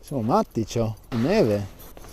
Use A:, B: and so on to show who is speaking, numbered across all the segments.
A: Siamo matti, ciò, neve.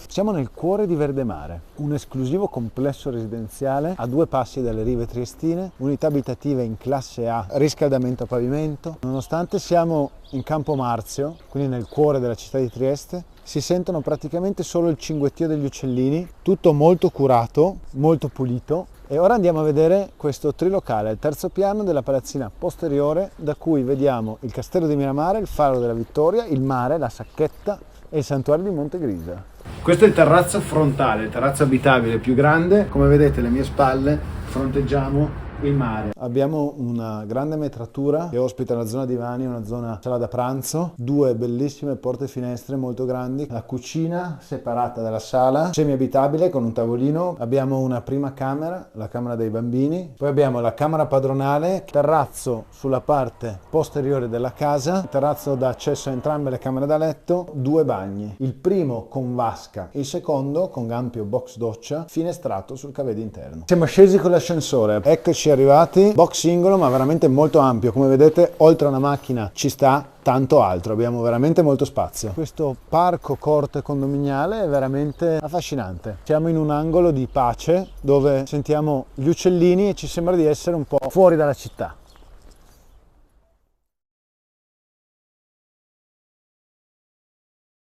A: Siamo nel cuore di Verdemare, un esclusivo complesso residenziale a 2 passi dalle rive triestine, unità abitative in classe A, riscaldamento a pavimento. Nonostante siamo in Campo Marzio, quindi nel cuore della città di Trieste, si sentono praticamente solo il cinguettio degli uccellini, tutto molto curato, molto pulito. E ora andiamo a vedere questo trilocale al 3° piano della palazzina posteriore, da cui vediamo il castello di Miramare, il faro della Vittoria, il mare, la Sacchetta e il santuario di Monte Grisa. Questo è il terrazzo frontale, il terrazzo abitabile più grande. Come vedete alle mie spalle fronteggiamo il mare. Abbiamo una grande metratura che ospita la zona divani, una zona sala da pranzo, 2 bellissime porte finestre molto grandi, la cucina separata dalla sala, semi-abitabile con un tavolino. Abbiamo una prima camera, la camera dei bambini, poi abbiamo la camera padronale, terrazzo sulla parte posteriore della casa, terrazzo da accesso a entrambe le camere da letto, 2 bagni, il primo con vasca, il secondo con ampio box doccia finestrato sul cavede interno. Siamo scesi con l'ascensore, eccoci arrivati, box singolo ma veramente molto ampio, come vedete oltre a una macchina ci sta tanto altro, abbiamo veramente molto spazio. Questo parco corte condominiale è veramente affascinante. Siamo in un angolo di pace dove sentiamo gli uccellini e ci sembra di essere un po' fuori dalla città.